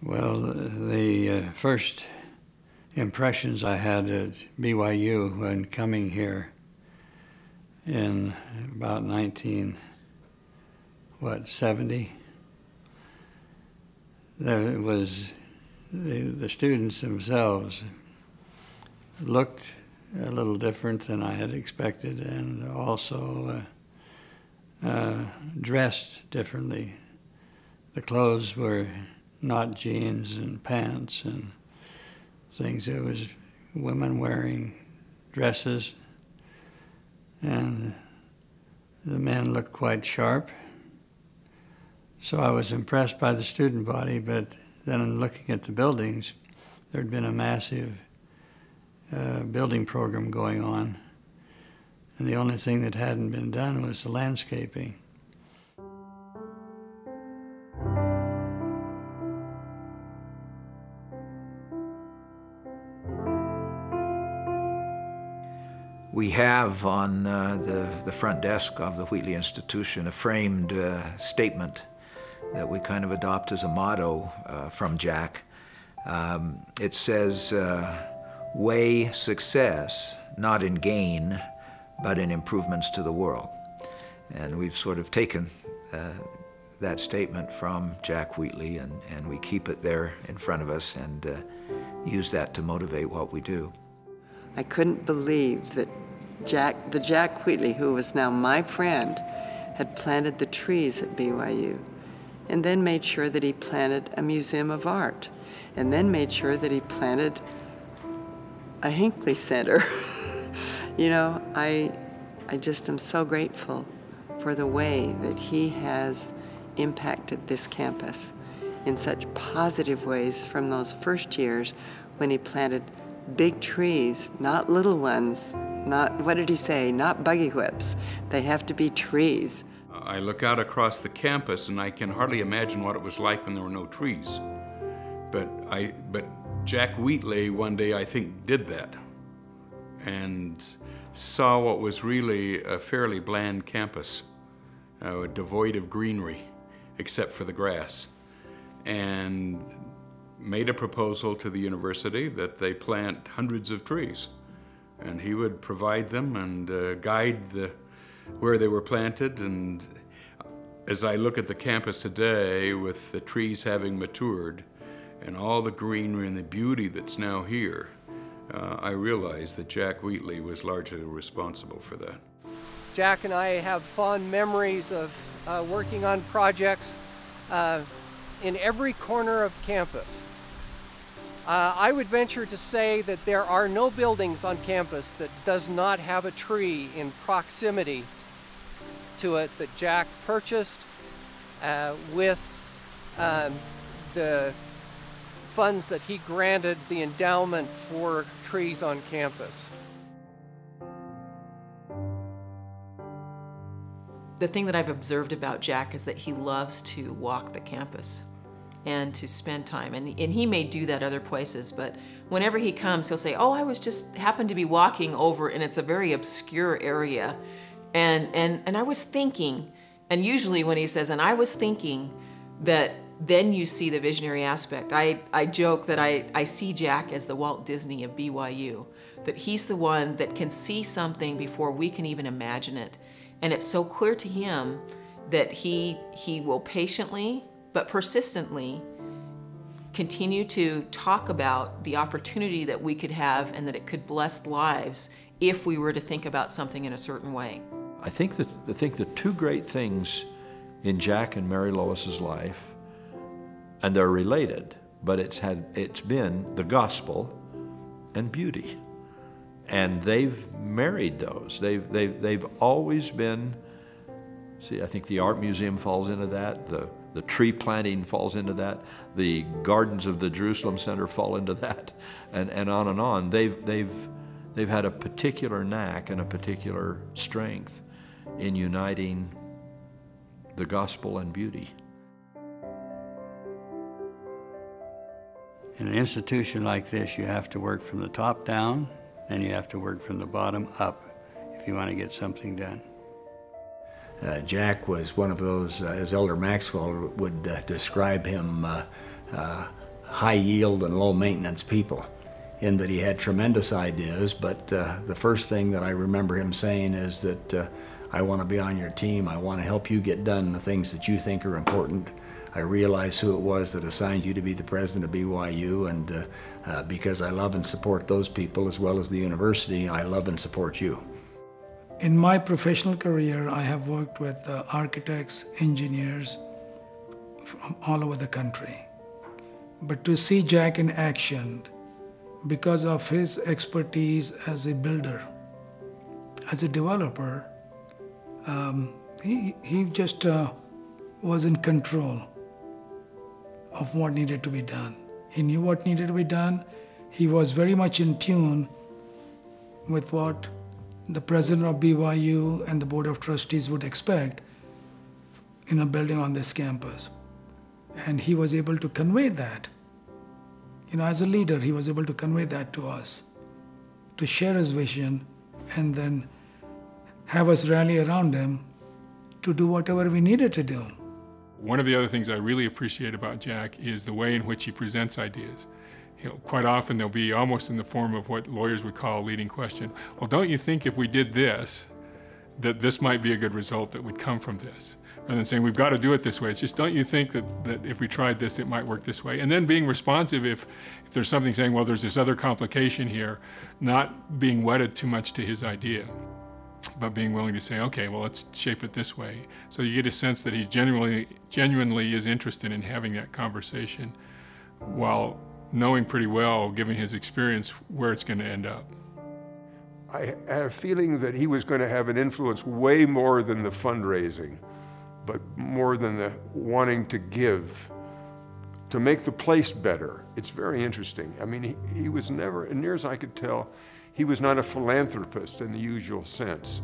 Well, the first impressions I had at BYU when coming here in about 1970, there was the students themselves looked a little different than I had expected, and also dressed differently. The clothes were not jeans and pants and things. It was women wearing dresses, and the men looked quite sharp. So I was impressed by the student body, but then looking at the buildings, there had been a massive building program going on, and the only thing that hadn't been done was the landscaping. We have on the front desk of the Wheatley Institution a framed statement that we kind of adopt as a motto from Jack. It says, "Weigh success not in gain, but in improvements to the world." And we've sort of taken that statement from Jack Wheatley, and we keep it there in front of us and use that to motivate what we do. I couldn't believe that the Jack Wheatley, who was now my friend, had planted the trees at BYU, and then made sure that he planted a museum of art, and then made sure that he planted a Hinckley Center. You know, I just am so grateful for the way that he has impacted this campus in such positive ways from those first years when he planted big trees, not little ones, not, what did he say, not buggy whips. They have to be trees. I look out across the campus and I can hardly imagine what it was like when there were no trees. But Jack Wheatley one day, I think, did that and saw what was really a fairly bland campus, devoid of greenery except for the grass, and made a proposal to the university that they plant hundreds of trees. And he would provide them and guide where they were planted. And as I look at the campus today, with the trees having matured and all the greenery and the beauty that's now here, I realize that Jack Wheatley was largely responsible for that. Jack and I have fond memories of working on projects in every corner of campus. I would venture to say that there are no buildings on campus that does not have a tree in proximity to it that Jack purchased with the funds that he granted the endowment for trees on campus. The thing that I've observed about Jack is that he loves to walk the campus and to spend time. And he may do that other places, but whenever he comes, he'll say, "Oh, I was just happened to be walking over," and it's a very obscure area. And I was thinking, and usually when he says, "and I was thinking," that then you see the visionary aspect. I joke that I see Jack as the Walt Disney of BYU, that he's the one that can see something before we can even imagine it. And it's so clear to him that he will patiently but persistently continue to talk about the opportunity that we could have and that it could bless lives if we were to think about something in a certain way. I think the two great things in Jack and Mary Lois's life, and they're related, but it's been the gospel and beauty. And they've married those. They've always been, see, I think the art museum falls into that, the tree planting falls into that, the gardens of the Jerusalem Center fall into that, and on and on. They've had a particular knack and a particular strength in uniting the gospel and beauty. In an institution like this, you have to work from the top down, and you have to work from the bottom up if you want to get something done. Jack was one of those, as Elder Maxwell would describe him, high yield and low maintenance people, in that he had tremendous ideas, but the first thing that I remember him saying is that I want to be on your team, I want to help you get done the things that you think are important. I realize who it was that assigned you to be the president of BYU, and because I love and support those people as well as the university, I love and support you. In my professional career, I have worked with architects, engineers from all over the country. But to see Jack in action, because of his expertise as a builder, as a developer, he just was in control of what needed to be done. He knew what needed to be done. He was very much in tune with what the president of BYU and the board of trustees would expect in a building on this campus. And he was able to convey that. You know, as a leader, he was able to convey that to us, to share his vision, and then have us rally around him to do whatever we needed to do. One of the other things I really appreciate about Jack is the way in which he presents ideas. Quite often they'll be almost in the form of what lawyers would call a leading question. Well, don't you think if we did this, that this might be a good result that would come from this? Rather than saying, we've got to do it this way. It's just, don't you think that if we tried this, it might work this way? And then being responsive if there's something saying, well, there's this other complication here, not being wedded too much to his idea, but being willing to say, okay, well, let's shape it this way. So you get a sense that he genuinely is interested in having that conversation while knowing pretty well, given his experience, where it's going to end up. I had a feeling that he was going to have an influence way more than the fundraising, but more than the wanting to give, to make the place better. It's very interesting. I mean, he was never, as near as I could tell, he was not a philanthropist in the usual sense.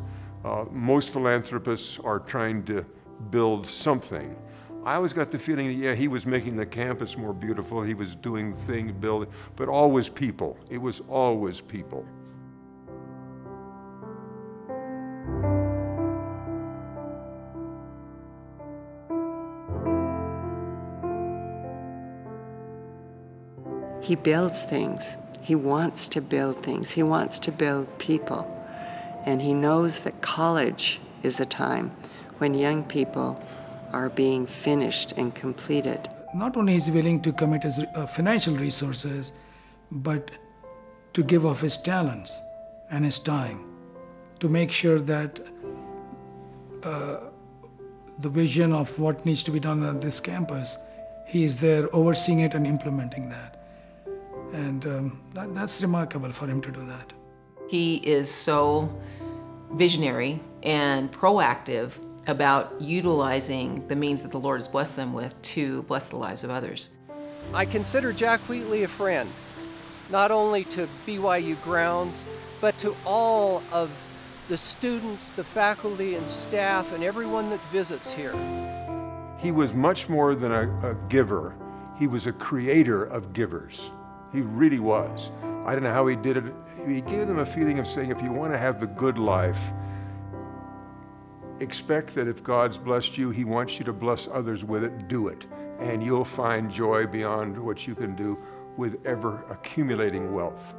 Most philanthropists are trying to build something. I always got the feeling that, yeah, he was making the campus more beautiful, he was doing things, building, but always people. It was always people. He builds things. He wants to build things. He wants to build people. And he knows that college is a time when young people are being finished and completed. Not only is he willing to commit his financial resources, but to give of his talents and his time to make sure that the vision of what needs to be done at this campus, he is there overseeing it and implementing that. And that's remarkable for him to do that. He is so visionary and proactive about utilizing the means that the Lord has blessed them with to bless the lives of others. I consider Jack Wheatley a friend, not only to BYU grounds, but to all of the students, the faculty and staff, and everyone that visits here. He was much more than a giver. He was a creator of givers. He really was. I don't know how he did it. He gave them a feeling of saying, if you want to have the good life, expect that if God's blessed you, he wants you to bless others with it, do it. And you'll find joy beyond what you can do with ever accumulating wealth.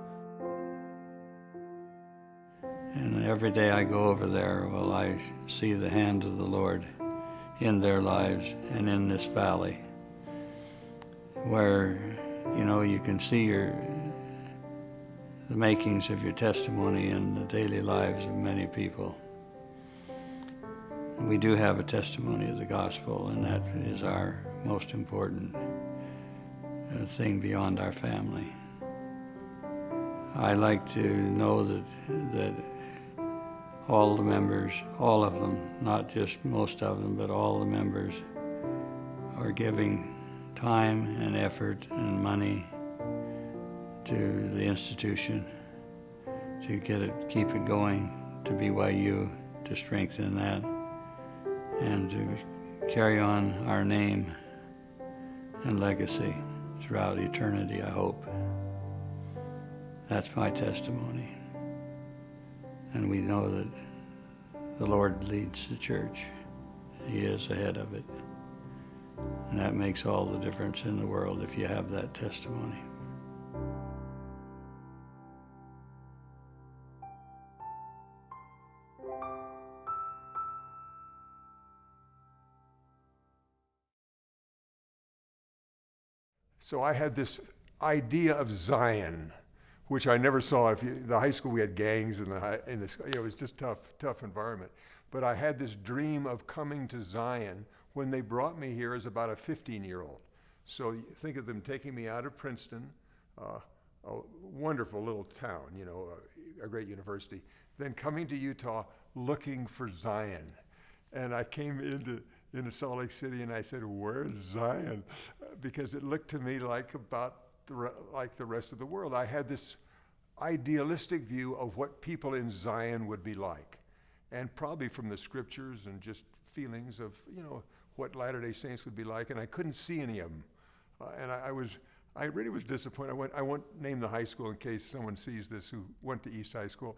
And every day I go over there, well, I see the hand of the Lord in their lives and in this valley, where, you know, you can see the makings of your testimony in the daily lives of many people. We do have a testimony of the gospel, and that is our most important thing beyond our family. I like to know that all the members, all of them, not just most of them, but all the members are giving time and effort and money to the institution to keep it going, to BYU, to strengthen that, and to carry on our name and legacy throughout eternity, I hope. That's my testimony. And we know that the Lord leads the church. He is ahead of it. And that makes all the difference in the world if you have that testimony. So I had this idea of Zion, which I never saw. The high school, we had gangs it was just tough environment. But I had this dream of coming to Zion when they brought me here as about a 15-year-old. So you think of them taking me out of Princeton, a wonderful little town, you know, a great university, then coming to Utah looking for Zion. And I came into Salt Lake City and I said, "Where's Zion?" Because it looked to me like like the rest of the world. I had this idealistic view of what people in Zion would be like, and probably from the scriptures and just feelings of, you know, what Latter-day Saints would be like, and I couldn't see any of them. And I really was disappointed. I won't name the high school in case someone sees this who went to East High School,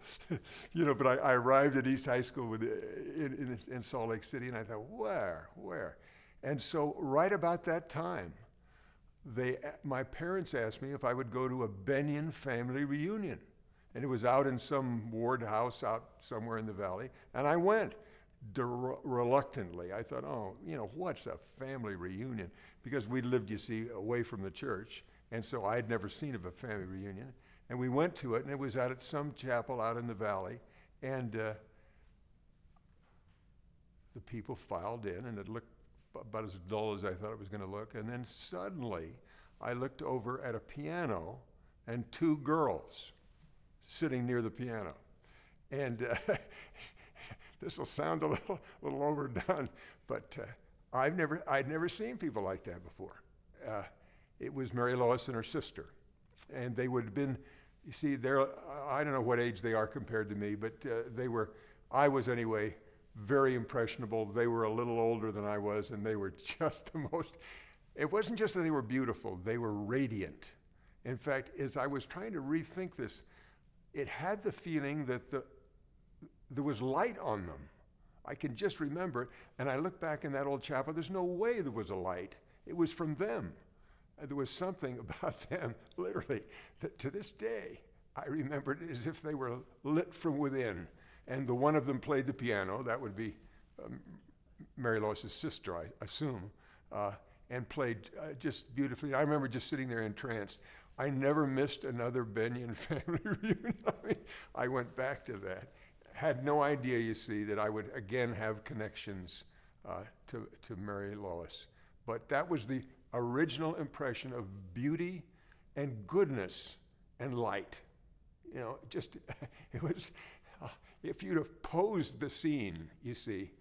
you know, but I arrived at East High School in Salt Lake City, and I thought, where? And so right about that time, my parents asked me if I would go to a Benyon family reunion. And it was out in some ward house out somewhere in the valley, and I went. Reluctantly. I thought, oh, you know, what's a family reunion? Because we lived, you see, away from the church, and so I had never seen of a family reunion. And we went to it, and it was out at some chapel out in the valley, and the people filed in, and it looked about as dull as I thought it was going to look. And then suddenly, I looked over at a piano and two girls sitting near the piano. And this will sound a little overdone, but I'd never seen people like that before. It was Mary Lois and her sister, and they would have been, you see, I don't know what age they are compared to me, but I was anyway very impressionable. They were a little older than I was, and they were just the most, it wasn't just that they were beautiful, they were radiant. In fact, as I was trying to rethink this, it had the feeling that there was light on them. I can just remember it, and I look back in that old chapel, there's no way there was a light. It was from them. There was something about them, literally, that to this day, I remember it as if they were lit from within. And the one of them played the piano, that would be Mary Lois's sister, I assume, and played just beautifully. I remember just sitting there entranced. I never missed another Benyon family reunion. I mean, I went back to that. Had no idea, you see, that I would again have connections to Mary Lois. But that was the original impression of beauty and goodness and light. You know, just, it was, if you'd have posed the scene, you see,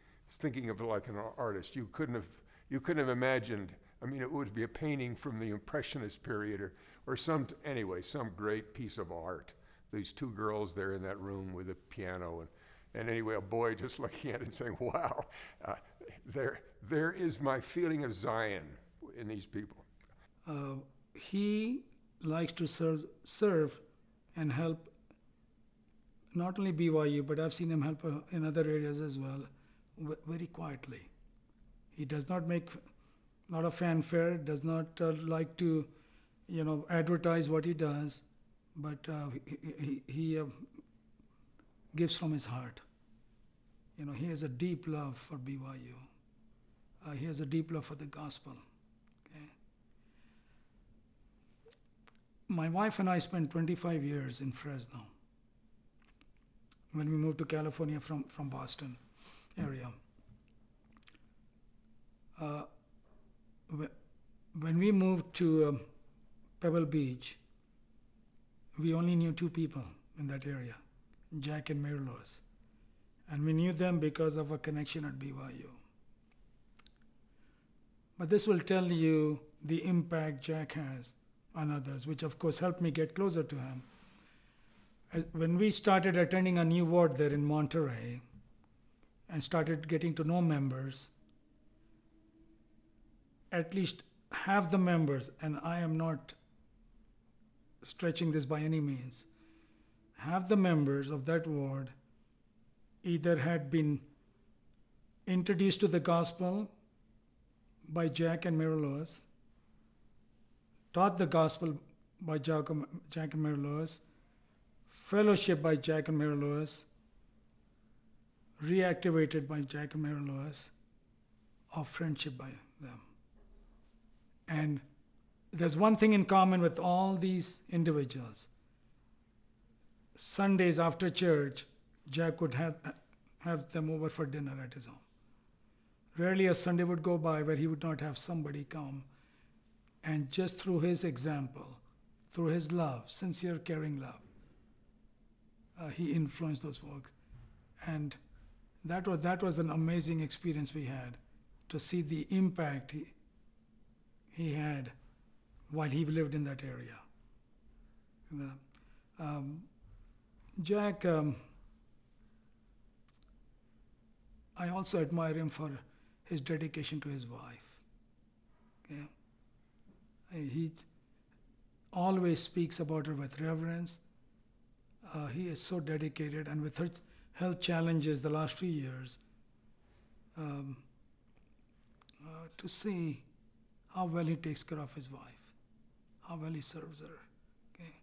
thinking of it like an artist, you couldn't have imagined. I mean, it would be a painting from the Impressionist period or some great piece of art. These two girls there in that room with a piano, and anyway, a boy just looking at it and saying, wow, there is my feeling of Zion in these people. He likes to serve and help not only BYU, but I've seen him help in other areas as well, very quietly. He does not make a lot of fanfare, does not like to, you know, advertise what he does, but he gives from his heart. You know, he has a deep love for BYU. He has a deep love for the gospel. Okay? My wife and I spent 25 years in Fresno when we moved to California from Boston area. When we moved to Pebble Beach, we only knew two people in that area, Jack and Mary Lois. And we knew them because of a connection at BYU. But this will tell you the impact Jack has on others, which of course helped me get closer to him. When we started attending a new ward there in Monterey and started getting to know members, at least half the members, and I am not stretching this by any means, half the members of that ward either had been introduced to the gospel by Jack and Mary Lewis, taught the gospel by Jack and Mary Lewis, fellowship by Jack and Mary Lewis, reactivated by Jack and Mary Lewis, or friendship by them. And there's one thing in common with all these individuals. Sundays after church, Jack would have them over for dinner at his home. Rarely a Sunday would go by where he would not have somebody come, and just through his example, through his love, sincere, caring love, he influenced those folks. And that was an amazing experience we had, to see the impact he had while he lived in that area. Jack, I also admire him for his dedication to his wife. Yeah. He always speaks about her with reverence. He is so dedicated, and with her health challenges the last few years, to see how well he takes care of his wife, how well he serves her. Okay.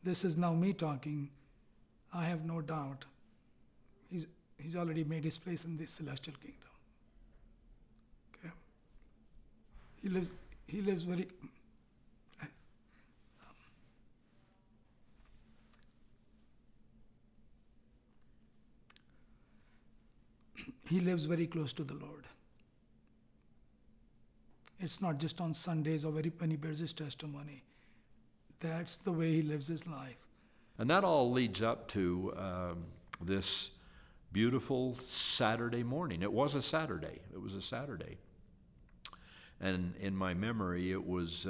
This is now me talking. I have no doubt he's already made his place in this celestial kingdom. Okay. He lives very he lives very close to the Lord. It's not just on Sundays or when he bears his testimony. That's the way he lives his life. And that all leads up to this beautiful Saturday morning. It was a Saturday. It was a Saturday. And in my memory, it was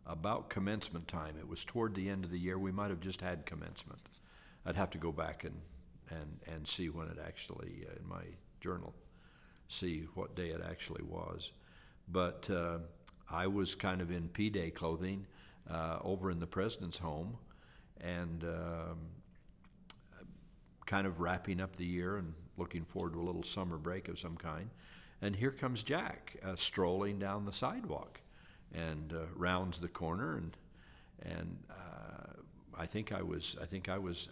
about commencement time. It was toward the end of the year. We might have just had commencement. I'd have to go back and see when it actually, in my journal, see what day it actually was. But I was kind of in P-Day clothing over in the president's home, and kind of wrapping up the year and looking forward to a little summer break of some kind. And here comes Jack strolling down the sidewalk, and rounds the corner, and I think I was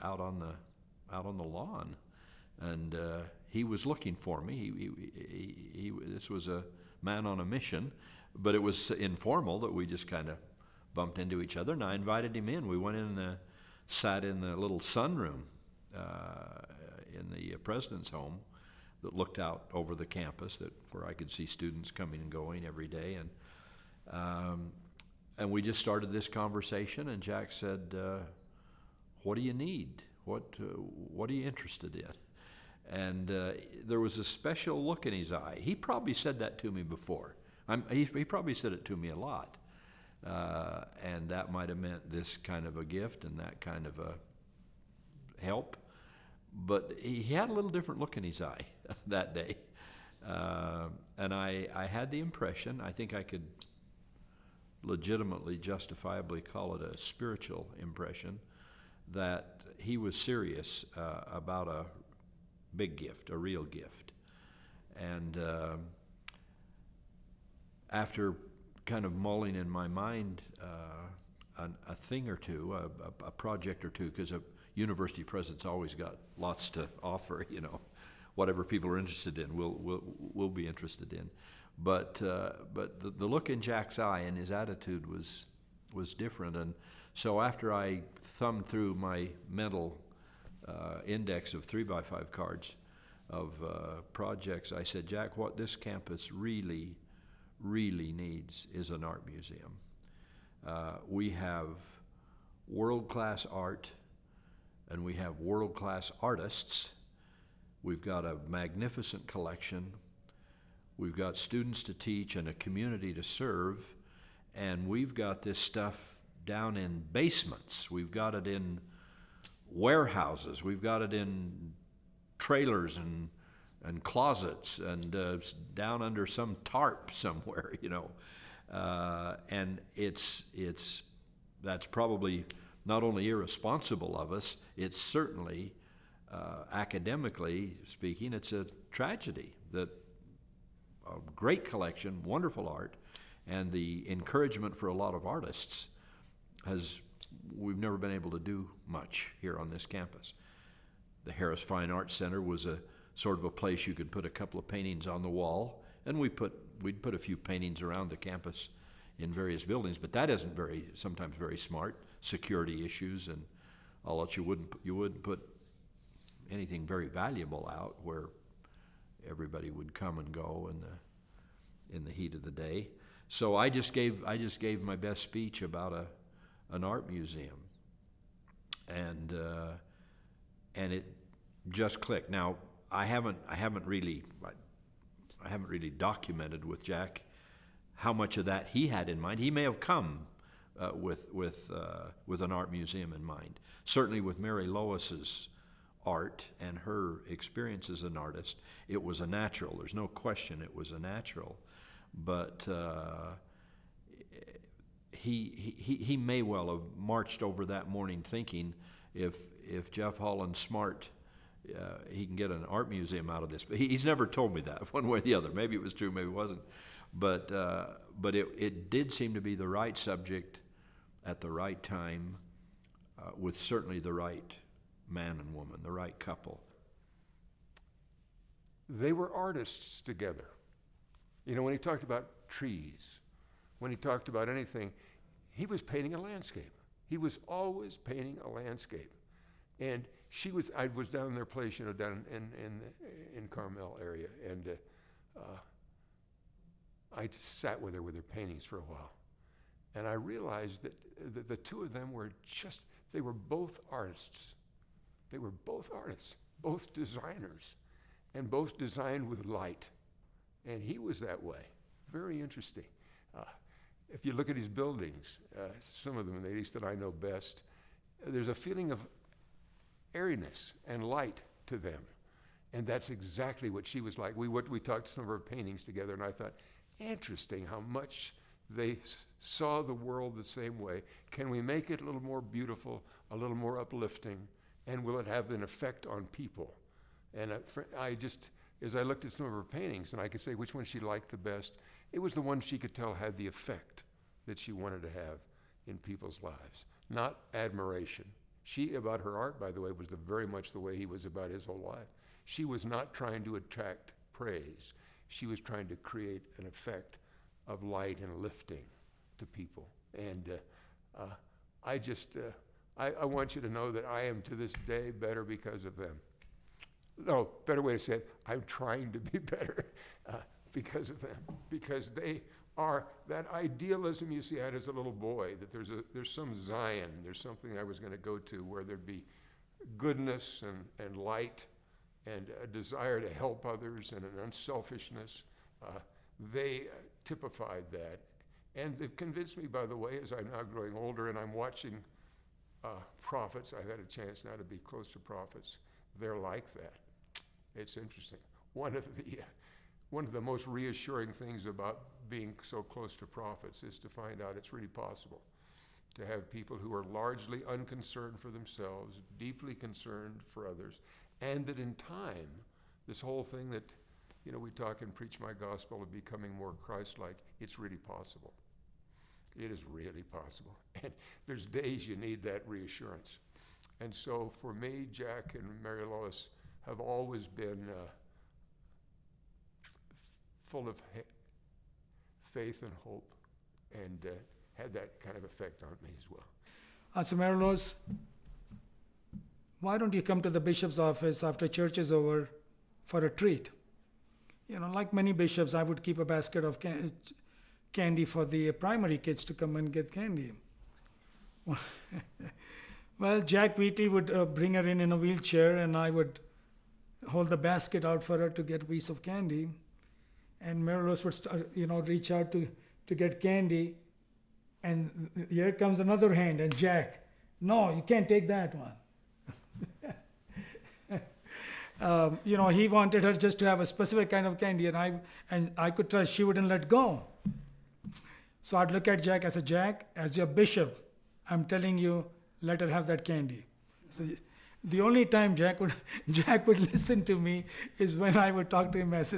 out on the lawn, and he was looking for me. This was a man on a mission, but it was informal that we just kind of bumped into each other, and I invited him in. We went in, sat in the little sunroom in the president's home that looked out over the campus, where I could see students coming and going every day, and we just started this conversation. And Jack said, "What do you need? What are you interested in?" And there was a special look in his eye. He probably said that to me before. He probably said it to me a lot. And that might have meant this kind of a gift and that kind of a help. But he had a little different look in his eye that day. And I had the impression, I think I could legitimately, justifiably call it a spiritual impression, that he was serious about a big gift, a real gift. And after kind of mulling in my mind a thing or two, a project or two, because a university president's always got lots to offer, whatever people are interested in, we'll be interested in. But the look in Jack's eye and his attitude was different. And so after I thumbed through my mental index of 3x5 cards of projects, I said, "Jack, what this campus really needs is an art museum. We have world-class art, and we have world-class artists. We've got a magnificent collection. We've got students to teach and a community to serve, and we've got this stuff down in basements. We've got it in warehouses. We've got it in trailers and closets and down under some tarp somewhere, and that's probably not only irresponsible of us, it's certainly academically speaking, it's a tragedy that a great collection, wonderful art, and the encouragement for a lot of artists we've never been able to do much here on this campus. The Harris Fine Arts Center was a sort of a place you could put a couple of paintings on the wall, and we'd put a few paintings around the campus in various buildings, but that isn't sometimes very smart. Security issues and all that. You wouldn't put anything very valuable out where everybody would come and go in the heat of the day. So I just gave my best speech about an art museum, and it just clicked. Now I haven't really documented with Jack how much of that he had in mind. He may have come with an art museum in mind. Certainly with Mary Lois's art and her experience as an artist, it was a natural. There's no question it was a natural. But he may well have marched over that morning thinking, if Jeff Holland's smart, he can get an art museum out of this. But he's never told me that one way or the other. Maybe it was true, maybe it wasn't. But it did seem to be the right subject at the right time, with certainly the right man and woman, the right couple. They were artists together. You know, when he talked about trees, when he talked about anything, he was painting a landscape. He was always painting a landscape. And I was down in their place, you know, down in Carmel area, and I sat with her paintings for a while. And I realized that the two of them they were both artists. They were both artists, both designers, and both designed with light. And he was that way. Very interesting. If you look at his buildings, some of them, at least that I know best, there's a feeling of airiness and light to them. And that's exactly what she was like. We talked some of her paintings together, and I thought, interesting how much they saw the world the same way. Can we make it a little more beautiful, a little more uplifting, and will it have an effect on people? And as I looked at some of her paintings, and I could say which one she liked the best, it was the one she could tell had the effect that she wanted to have in people's lives, not admiration. About her art, by the way, was very much the way he was about his whole life. She was not trying to attract praise. She was trying to create an effect of light and lifting to people. And I want you to know that I am to this day better because of them. No, better way to say it, I'm trying to be better because of them. Because they are that idealism you see I had as a little boy, that there's some Zion, there's something I was going to go to where there'd be goodness and light and a desire to help others and an unselfishness. They typified that. And they've convinced me, by the way, as I'm now growing older and I'm watching prophets, I've had a chance now to be close to prophets, they're like that. It's interesting. One of the most reassuring things about being so close to prophets is to find out it's really possible to have people who are largely unconcerned for themselves, deeply concerned for others, and that in time, this whole thing that, you know, we talk and preach my gospel of becoming more Christ-like, it's really possible. It is really possible. And there's days you need that reassurance. And so for me, Jack and Mary Lois have always been full of faith and hope, and had that kind of effect on me as well. So Mary Lois, why don't you come to the bishop's office after church is over for a treat? You know, like many bishops, I would keep a basket of candy for the primary kids to come and get candy. Well, Jack Wheatley would bring her in a wheelchair, and I would hold the basket out for her to get a piece of candy. And Mary Lois would, reach out to get candy. And here comes another hand, and Jack, no, you can't take that one. He wanted her just to have a specific kind of candy, and I could tell she wouldn't let go. So I'd look at Jack. I said, Jack, as your bishop, I'm telling you, let her have that candy. So The only time Jack would listen to me is when I would talk to him as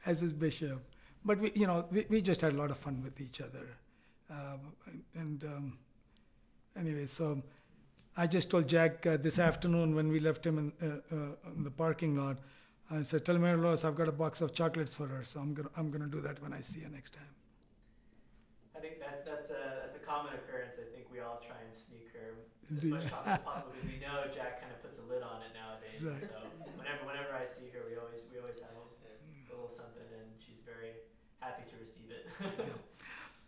his bishop. But we just had a lot of fun with each other. Anyway, so I just told Jack this afternoon when we left him in the parking lot. I said, "Tell Mary Lois I've got a box of chocolates for her, so I'm gonna do that when I see her next time." I think that's a common occurrence. I think we all try and sneak her as much chocolate as possible because we know Jack kind of puts a lid on it nowadays. Right. So whenever I see her, we always have a little something, and she's very happy to receive it.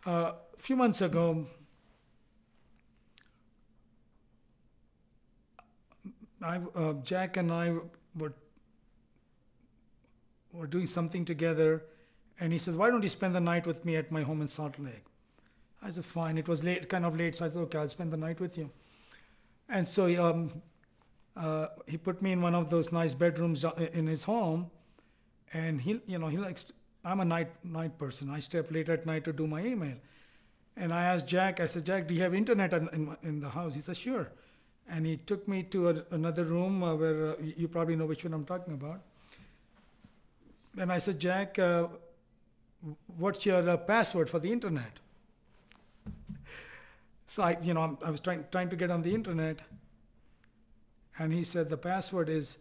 A few months ago, Jack and I were doing something together, and he says, "Why don't you spend the night with me at my home in Salt Lake?" I said, "Fine." It was kind of late, so I said, "Okay, I'll spend the night with you." And so he put me in one of those nice bedrooms in his home, and he likes. I'm a night person. I stay up late at night to do my email, and I asked Jack. I said, "Jack, do you have internet in the house?" He said, "Sure." And he took me to another room where you probably know which one I'm talking about. And I said, "Jack, what's your password for the internet?" So I was trying to get on the internet, and he said the password is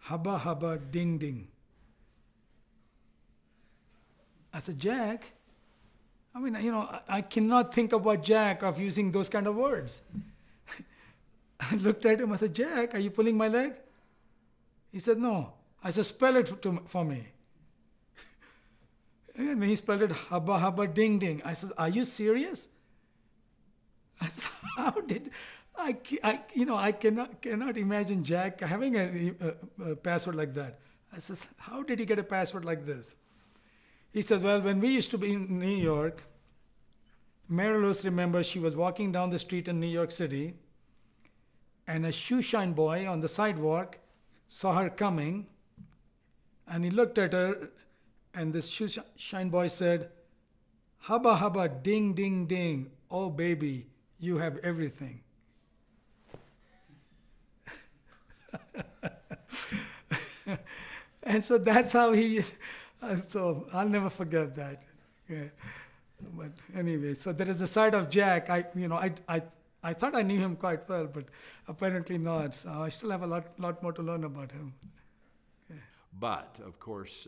"hubba hubba ding ding." I said, "Jack, I cannot think about Jack of using those kind of words." I looked at him. I said, "Jack, are you pulling my leg?" He said, "No." I said, "Spell it for me." And he spelled it "hubba hubba ding ding." I said, "Are you serious?" I said, "How did I cannot imagine Jack having a password like that." I said, "How did he get a password like this?" He said, "Well, when we used to be in New York, Mary Louise remembers she was walking down the street in New York City, and a shoeshine boy on the sidewalk saw her coming, and he looked at her, and this shoeshine boy said, 'Hubba hubba ding ding ding, oh baby, you have everything.'" And so that's how he. So I'll never forget that. Yeah. But anyway, so there is a side of Jack. I thought I knew him quite well, but apparently not. So I still have a lot more to learn about him. Yeah. But of course,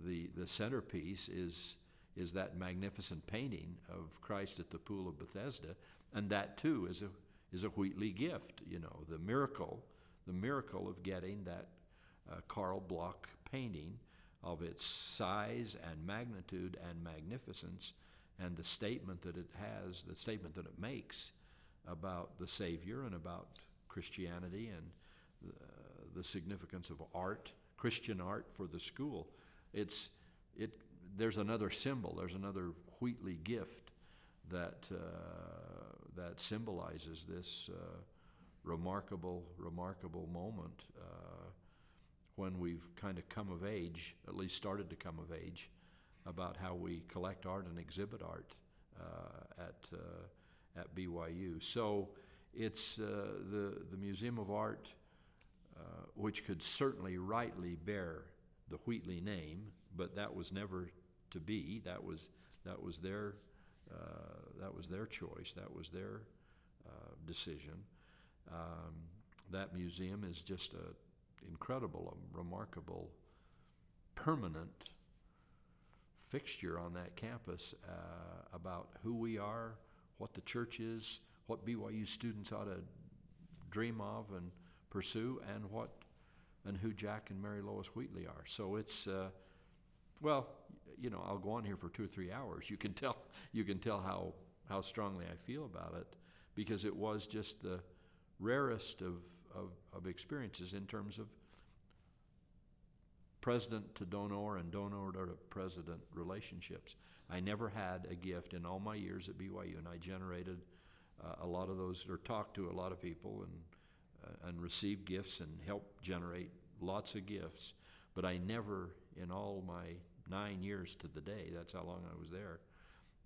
the centerpiece is that magnificent painting of Christ at the Pool of Bethesda, and that too is a Wheatley gift. The miracle of getting that Carl Bloch painting, of its size and magnitude and magnificence, and the statement that it makes about the Savior and about Christianity and the significance of art, Christian art for the school. There's another symbol, there's another Wheatley gift that symbolizes this remarkable moment when we've kind of come of age, at least started to come of age, about how we collect art and exhibit art at BYU. So it's the Museum of Art, which could certainly rightly bear the Wheatley name, but that was never to be. That was their choice. That was their decision. That museum is just a incredible, remarkable, permanent fixture on that campus about who we are, what the church is, what BYU students ought to dream of and pursue, and who Jack and Mary Lois Wheatley are. So it's I'll go on here for 2 or 3 hours. You can tell how strongly I feel about it, because it was just the rarest of experiences in terms of president to donor and donor to president relationships. I never had a gift in all my years at BYU, and I generated a lot of those, or talked to a lot of people and received gifts and helped generate lots of gifts. But I never, in all my 9 years to the day, that's how long I was there,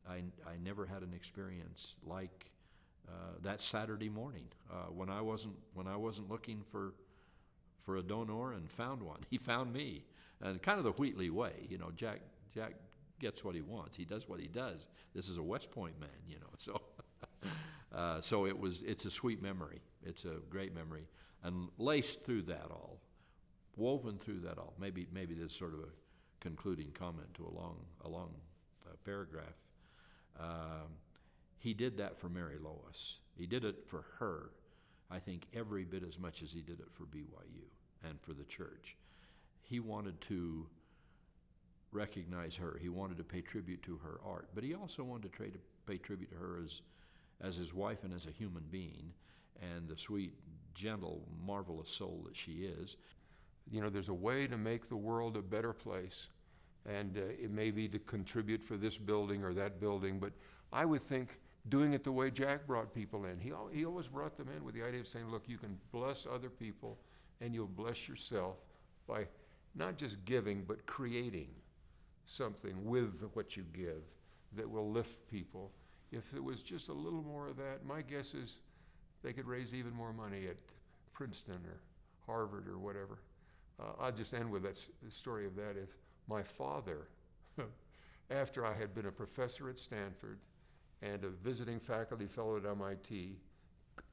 I never had an experience like that Saturday morning when I wasn't looking for a donor and found one. He found me, and kind of the Wheatley way. You know, Jack gets what he wants. He does what he does. This is a West Point man, you know. So, so it's a sweet memory. It's a great memory, and laced through that all, woven through that all. Maybe this is sort of a concluding comment to a long paragraph. He did that for Mary Lois. He did it for her, I think, every bit as much as he did it for BYU and for the church. He wanted to recognize her. He wanted to pay tribute to her art, but he also wanted to pay tribute to her as his wife and as a human being, and the sweet, gentle, marvelous soul that she is. You know, there's a way to make the world a better place, and it may be to contribute for this building or that building, but I would think doing it the way Jack brought people in. He always brought them in with the idea of saying, look, you can bless other people and you'll bless yourself by not just giving, but creating something with what you give that will lift people. If there was just a little more of that, my guess is they could raise even more money at Princeton or Harvard or whatever. I'll just end with the story of that. Is my father, after I had been a professor at Stanford and a visiting faculty fellow at MIT,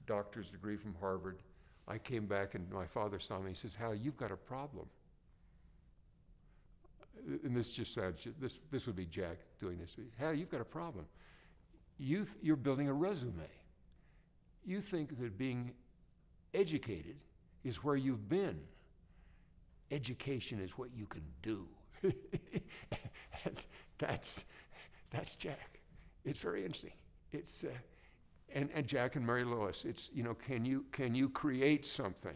doctor's degree from Harvard, I came back and my father saw me. He says, Hal, you've got a problem. And this just sounds, this would be Jack doing this. Hal, you've got a problem. You're building a resume. You think that being educated is where you've been. Education is what you can do. That's Jack. It's very interesting. It's and Jack and Mary Lois. It's, you know, can you create something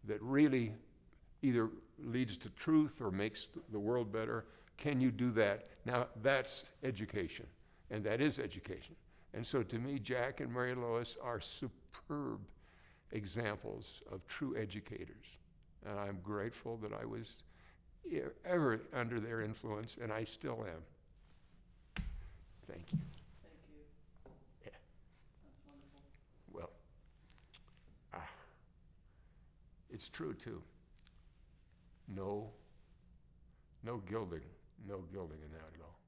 that really either leads to truth or makes the world better? Can you do that? Now that's education, and that is education. And so to me, Jack and Mary Lois are superb examples of true educators. And I'm grateful that I was ever under their influence, and I still am. Thank you. Thank you. Yeah. That's wonderful. Well, it's true too. No gilding in that at all.